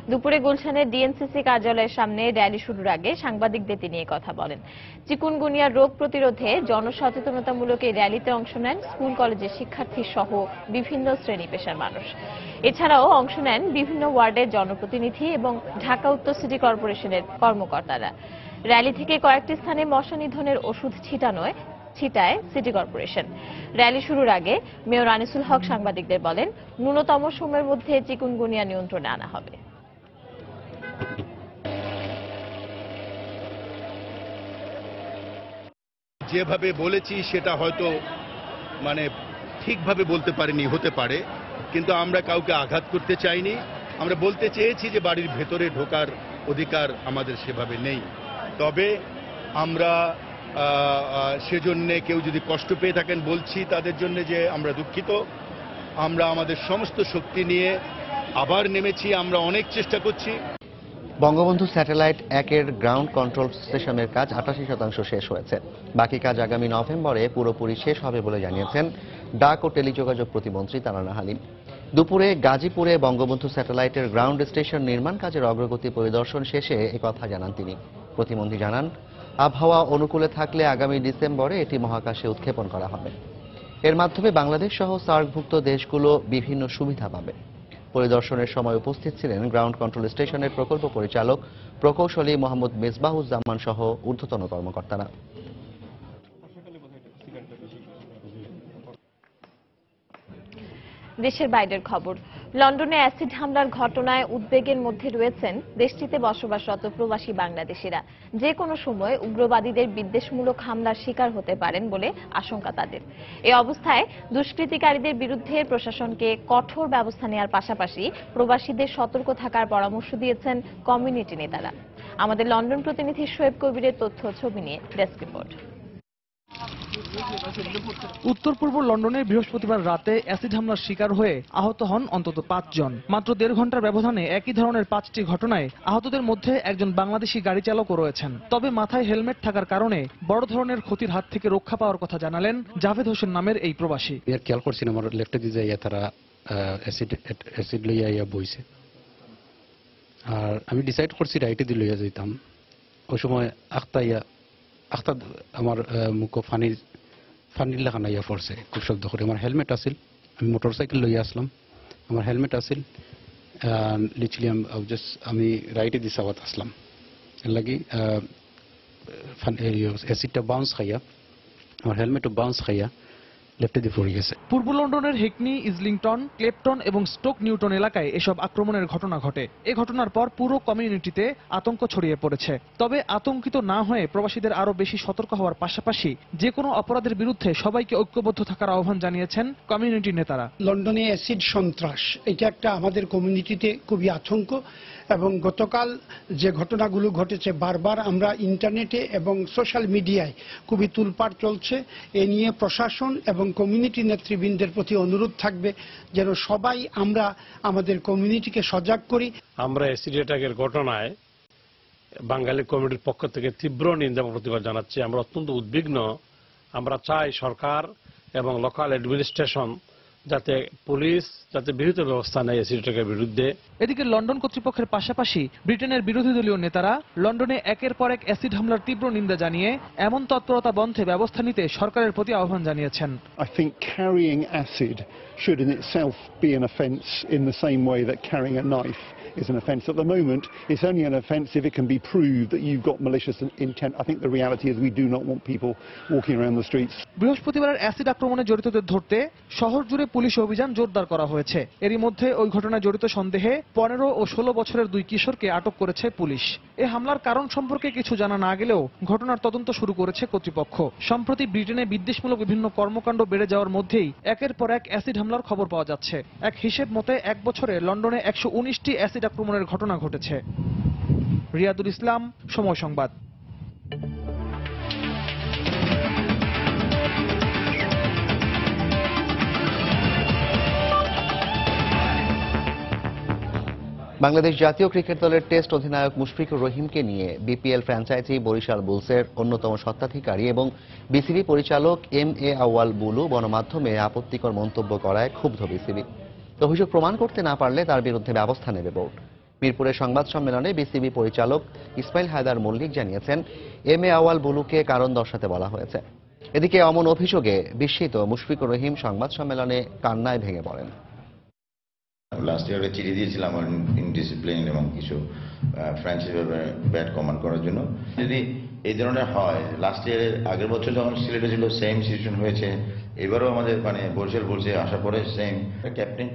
দুপুরে গুলশানের ডিএনসিসি কার্যালয়ের সামনে র্যালি শুরুর আগে সাংবাদিকদের তিনি কথা বলেন। চিকুনগুনিয়া রোগ প্রতিরোধে জনসচেতনতামূলক এই র্যালিতে অংশ নেন স্কুল কলেজের শিক্ষার্থী সহ বিভিন্ন শ্রেণী পেশার মানুষ। এছাড়াও অংশ নেন বিভিন্ন ওয়ার্ডের জনপ্রতিনিধি এবং ঢাকা উত্তর সিটি কর্পোরেশনের কর্মকর্তারা। র্যালি থেকে কয়েকটি স্থানে মশা নিধনের ওষুধ ছিটায় সিটি কর্পোরেশন। র্যালি শুরুর আগে মেয়র আনিসুল হক সাংবাদিকদের বলেন, ন্যূনতম সময়ের মধ্যে চিকুনগুনিয়া নিয়ন্ত্রণে আনা হবে। যেভাবে বলেছি সেটা হয়তো ঠিকভাবে বলতে পারিনি, হতে পারে, কিন্তু আমরা কাউকে আঘাত করতে চাইনি। আমরা বলতে চেয়েছি যে বাড়ির ভেতরে ঢোকার অধিকার আমাদের সেভাবে নেই। তবে আমরা সেজন্যে কেউ যদি কষ্ট পেয়ে থাকেন বলছি তাদের জন্য যে আমরা দুঃখিত। আমরা আমাদের সমস্ত শক্তি নিয়ে আবার নেমেছি, আমরা অনেক চেষ্টা করছি। বঙ্গবন্ধু স্যাটেলাইট 1-এর গ্রাউন্ড কন্ট্রোল স্টেশনের কাজ 88% শেষ হয়েছে। বাকি কাজ আগামী নভেম্বরে পুরোপুরি শেষ হবে বলে জানিয়েছেন ডাক ও টেলিযোগাযোগ প্রতিমন্ত্রী তারানা হালিম। দুপুরে গাজীপুরে বঙ্গবন্ধু স্যাটেলাইটের গ্রাউন্ড স্টেশন নির্মাণ কাজের অগ্রগতি পরিদর্শন শেষে একথা জানান তিনি। প্রতিমন্ত্রী জানান, আবহাওয়া অনুকূলে থাকলে আগামী ডিসেম্বরে এটি মহাকাশে উৎক্ষেপণ করা হবে। এর মাধ্যমে বাংলাদেশ সহ সার্কভুক্ত দেশগুলো বিভিন্ন সুবিধা পাবে। পরিদর্শনের সময় উপস্থিত ছিলেন গ্রাউন্ড কন্ট্রোল স্টেশনের প্রকল্প পরিচালক প্রকৌশলী মোহাম্মদ মেজবাহুজ্জামান সহ ঊর্ধ্বতন কর্মকর্তারা। দেশের বাইরের খবর। লন্ডনে অ্যাসিড হামলার ঘটনায় উদ্বেগের মধ্যে রয়েছেন দেশটিতে বসবাসরত প্রবাসী বাংলাদেশিরা। যে কোনো সময় উগ্রবাদীদের বিদ্বেষমূলক হামলার শিকার হতে পারেন বলে আশঙ্কা তাদের। এই অবস্থায় দুষ্কৃতিকারীদের বিরুদ্ধে প্রশাসনকে কঠোর ব্যবস্থা নেওয়ার পাশাপাশি প্রবাসীদের সতর্ক থাকার পরামর্শ দিয়েছেন কমিউনিটি নেতারা। আমাদের লন্ডন প্রতিনিধি শোয়েব কবিরের তথ্য ছবি নিয়ে ডেস্ক রিপোর্ট। উত্তর পূর্ব লন্ডনে বৃহস্পতিবার রাতে অ্যাসিড হামলার শিকার হয়ে আহত হন অন্তত 5 জন। মাত্র 1.5 ঘন্টার ব্যবধানে একই ধরনের 5টি ঘটনায় আহতদের মধ্যে একজন বাংলাদেশি গাড়ি চালকও রয়েছেন। তবে মাথায় হেলমেট থাকার কারণে বড় ধরনের ক্ষতির হাত থেকে রক্ষা পাওয়ার কথা জানালেন জাভেদ হোসেন নামের এই প্রবাসী। খেয়াল করছি আমার লেফটে দিয়ে যাইয়া তারা অ্যাসিড লইয়া ইয়া বইছে, আর আমি ডিসাইড করছি রাইটে দিয়ে লইয়া যাইতাম। ওই সময় আখতা আমার মুখ ফানির লেখা ইয়া পড়ছে খুব শব্দ করে। আমার হেলমেট আছিল, আমি মোটর সাইকেল লইয়া আসলাম, আমার হেলমেট আছিল, লিটারালি আমি রাইটে দিয়ে সাবাত আসলাম। এর লাগি অ্যাসিডটা বাউন্স খাইয়া আমার হেলমেটও বাউন্স খাইয়া লেফটে দিয়ে পড়ে গেছে। পূর্ব লন্ডনের হেকনি, ইজলিংটন, ক্লেপটন এবং স্টোক নিউটন এলাকায় এসব আক্রমণের ঘটনা ঘটে। এই ঘটনার পর পুরো কমিউনিটিতে আতঙ্ক ছড়িয়ে পড়েছে। তবে আতঙ্কিত না হয়ে প্রবাসীদের আরো বেশি সতর্ক হওয়ার পাশাপাশি যে কোনো অপরাধের বিরুদ্ধে সবাইকে ঐক্যবদ্ধ থাকার আহ্বান জানিয়েছেন কমিউনিটি নেতারা। লন্ডনে অ্যাসিড সন্ত্রাস এটা একটা আমাদের কমিউনিটিতে খুবই আতঙ্ক, এবং গতকাল যে ঘটনাগুলো ঘটেছে বারবার আমরা ইন্টারনেটে এবং সোশ্যাল মিডিয়ায় খুবই তুলপাড় চলছে। এ নিয়ে প্রশাসন এবং কমিউনিটি নেতৃবৃন্দের প্রতি অনুরোধ থাকবে যেন সবাই আমরা আমাদের কমিউনিটিকে সজাগ করি। আমরা অ্যাসিড অ্যাটাকের ঘটনায় বাঙালি কমিটির পক্ষ থেকে তীব্র নিন্দা প্রতিবাদ জানাচ্ছি। আমরা অত্যন্ত উদ্বিগ্ন। আমরা চাই সরকার এবং লোকাল অ্যাডমিনিস্ট্রেশন যাতে পুলিশ বিহিত ব্যবস্থা নেয় অ্যাসিড অ্যাটাকের বিরুদ্ধে। এদিকে লন্ডন কর্তৃপক্ষের পাশাপাশি ব্রিটেনের বিরোধী দলীয় নেতারা লন্ডনে একের পর এক অ্যাসিড হামলার তীব্র নিন্দা জানিয়ে এমন তৎপরতা বন্ধে ব্যবস্থা নিতে সরকারের প্রতি আহ্বান জানিয়েছেন। I think carrying acid should in itself be an offence in the same way that carrying a knife is an offence. At the moment, it's only an offence if it can be proved that you've got malicious intent. I think the reality is we do not want people walking around the streets. বৃহস্পতিবারের acid আক্রমণে জড়িতদের ধরতে শহর জুড়ে police অভিযান জোরদার করা হয়েছে। এরই মধ্যে ওই ঘটনায় জড়িত সন্দেহে 15 ও 16 বছরের 2 কিশোরকে আটক করেছে পুলিশ। এই হামলার কারণ সম্পর্কে কিছু জানা না গেলেও ঘটনার তদন্ত শুরু করেছে কর্তৃপক্ষ। সম্প্রতি ব্রিটেনে বিদ্বেষমূলক বিভিন্ন কর্মকাণ্ড বেড়ে যাওয়ার মধ্যেই একের পর এক অ্যাসিড হামলার খবর পাওয়া যাচ্ছে। এক হিসেব মতে 1 বছরে লন্ডনে 119টি অ্যাসিড আক্রমণের ঘটনা ঘটেছে। রিয়াদুল ইসলাম, সময় সংবাদ। বাংলাদেশ জাতীয় ক্রিকেট দলের টেস্ট অধিনায়ক মুশফিকুর রহিমকে নিয়ে বিপিএল ফ্র্যাঞ্চাইজি বরিশাল বুলসের অন্যতম স্বত্বাধিকারী এবং বিসিবি পরিচালক এম.এ. আউয়াল বুলু গণমাধ্যমে আপত্তিকর মন্তব্য করায় ক্ষুব্ধ বিসিবি। অভিযোগ প্রমাণ করতে না পারলে তার বিরুদ্ধে ব্যবস্থা নেবে বোর্ড। মিরপুরের সংবাদ সম্মেলনে বিসিবি পরিচালক ইসমাইল হায়দার মল্লিক জানিয়েছেন, এম.এ. আউয়াল বুলুকে কারণ দর্শাতে বলা হয়েছে। এদিকে অমন অভিযোগে বিস্মিত মুশফিকুর রহিম সংবাদ সম্মেলনে কান্নায় ভেঙে পড়েন। লাস্ট ইয়ারে চিঠি দিয়েছিলাম ইনডিসিপ্লিন এবং কিছু ফ্র্যাঞ্চাইজি ব্যাড কমান্ড করার জন্য। যদি এই ধরনের হয়, লাস্ট ইয়ারের আগের বছর যখন সিলেটে ছিল সেম সিচুয়েশন হয়েছে, এবারও আমাদের বরিশাল বলছে আসার পরে সেম। ক্যাপ্টেন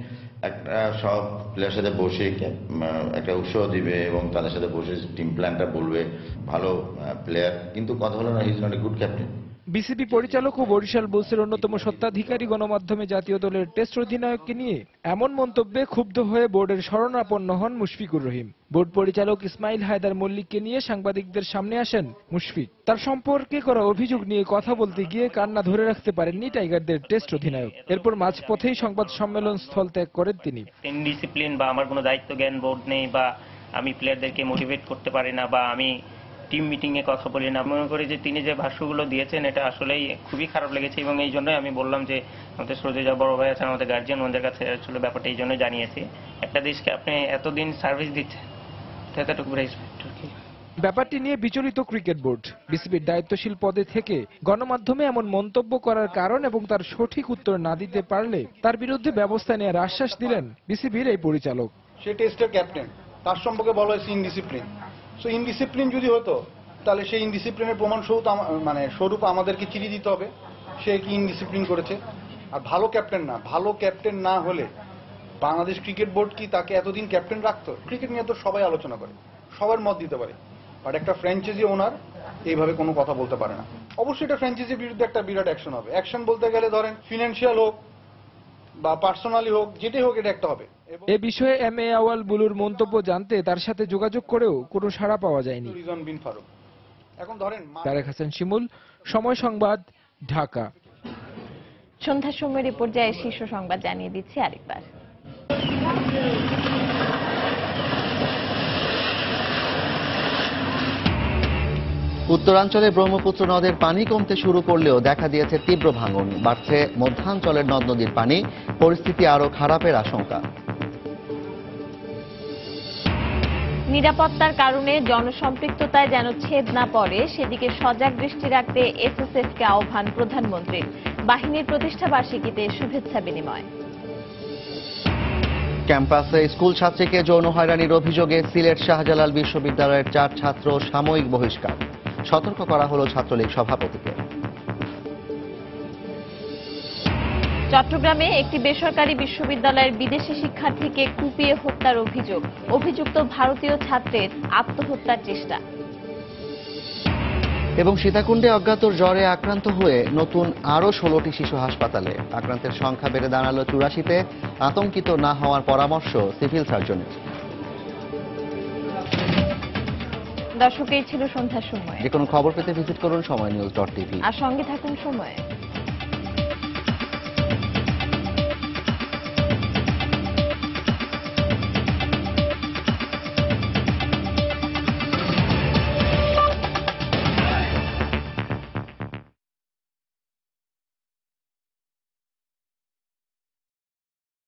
একটা সব প্লেয়ার সাথে বসে একটা উৎসাহ দিবে এবং তাদের সাথে বসে টিম প্ল্যানটা বলবে, ভালো প্লেয়ার, কিন্তু কথা হলো না, he is not a good captain. BCB পরিচালক ও বরিশাল বুলসের অন্যতম স্বত্বাধিকারী গণমাধ্যমে জাতীয় দলের টেস্ট অধিনায়ককে নিয়ে এমন মন্তব্যে ক্ষুব্ধ হয়ে বোর্ডের শরণাপন্ন হন মুশফিকুর রহিম। বোর্ড পরিচালক ইসমাইল হায়দার মল্লিককে নিয়ে সাংবাদিকদের সামনে আসেন মুশফিক। তার সম্পর্কে করা অভিযোগ নিয়ে কথা বলতে গিয়ে কান্না ধরে রাখতে পারেননি টাইগারদের টেস্ট অধিনায়ক। এরপর মাঝপথেই সংবাদ সম্মেলন স্থল ত্যাগ করেন তিনি। ইনডিসিপ্লিন বা আমার কোনো দায়িত্ব জ্ঞান বোর্ড নেই, বা আমি প্লেয়ারদেরকে মোটিভেট করতে পারি না, বা আমি টিম মিটিংয়ে কথা বলি না। মনে করি যে তিনি যে ভাষ্যগুলো দিয়েছেন এটা আসলেই খুবই খারাপ লেগেছে এবং এই জন্যই আমি বললাম যে আমাদের শ্রদ্ধেয় বড় ভাই আছেন, আমাদের গার্জিয়ান, ওদের কাছে আসলে ব্যাপারটা এই জন্যই জানিয়েছি। একটা দেশকে আপনি এতদিন সার্ভিস দিচ্ছেন, এতটুকু রেসপেক্ট। ব্যাপারটি নিয়ে বিচলিত ক্রিকেট বোর্ড। বিসিবির দায়িত্বশীল পদে থেকে গণমাধ্যমে এমন মন্তব্য করার কারণ এবং তার সঠিক উত্তর না দিতে পারলে তার বিরুদ্ধে ব্যবস্থা নেওয়ার আশ্বাস দিলেন বিসিবির এই পরিচালক। সে টেস্টের ক্যাপ্টেন, তার সম্পর্কে বলা হয়েছে ইনডিসিপ্লিন। সো ইনডিসিপ্লিন যদি হতো তাহলে সেই ইনডিসিপ্লিনের প্রমাণ স্বরূপ আমাদেরকে চিঠি দিতে হবে সে কি ইনডিসিপ্লিন করেছে। আর ভালো ক্যাপ্টেন না হলে বাংলাদেশ ক্রিকেট বোর্ড কি তাকে এতদিন ক্যাপ্টেন রাখতো? ক্রিকেট নিয়ে তো সবাই আলোচনা করে, সবার মত দিতে পারে, বাট একটা ফ্র্যাঞ্চাইজি ওনার এইভাবে কোনো কথা বলতে পারে না। অবশ্যই এটা ফ্র্যাঞ্চাইজির বিরুদ্ধে একটা বিরাট অ্যাকশন হবে। অ্যাকশন বলতে গেলে ধরেন ফিনান্সিয়াল হোক বা পার্সোনালি হোক, যেটাই হোক এটা একটা হবে। এ বিষয়ে এম এ আওয়াল বুলুর মন্তব্য জানতে তার সাথে যোগাযোগ করেও কোনো সাড়া পাওয়া যায়নি। রিজন বিন ফারুক। এখন ধরেন তারেক হাসান শিমুল, সময় সংবাদ, ঢাকা। সন্ধ্যার সময়ের পর্যায়ে শীর্ষ সংবাদ জানিয়ে দিচ্ছি আরেকবার। উত্তরাঞ্চলে ব্রহ্মপুত্র নদের পানি কমতে শুরু করলেও দেখা দিয়েছে তীব্র ভাঙন। বাড়ছে মধ্যাঞ্চলের নদ নদীর পানি, পরিস্থিতি আরো খারাপের আশঙ্কা। নিরাপত্তার কারণে জনসম্পৃক্ততায় যেন ছেদ না পড়ে সেদিকে সজাগ দৃষ্টি রাখতে এসএসএফকে আহ্বান প্রধানমন্ত্রীর। বাহিনীর প্রতিষ্ঠাবার্ষিকীতে শুভেচ্ছা বিনিময়। ক্যাম্পাসে স্কুল ছাত্রীকে যৌন হয়রানির অভিযোগে সিলেট শাহজালাল বিশ্ববিদ্যালয়ের 4 ছাত্র সাময়িক বহিষ্কার। সতর্ক করা হলো ছাত্রলীগ সভাপতিকে। চট্টগ্রামে একটি বেসরকারি বিশ্ববিদ্যালয়ের বিদেশি শিক্ষার্থীকে কুপিয়ে হত্যার অভিযোগ। অভিযুক্ত ভারতীয় ছাত্রের আত্মহত্যার চেষ্টা। এবং সীতাকুণ্ডে অজ্ঞাতর জ্বরে আক্রান্ত হয়ে নতুন আরো 16টি শিশু হাসপাতালে। আক্রান্তের সংখ্যা বেড়ে দাঁড়ালো 84-তে। আতঙ্কিত না হওয়ার পরামর্শ সিভিল সার্জনের। দর্শক, এই ছিল সন্ধ্যার সময়। যে কোনো খবর পেতে ভিজিট করুন সময়নিউজ.tv আর সঙ্গে থাকুন সময়।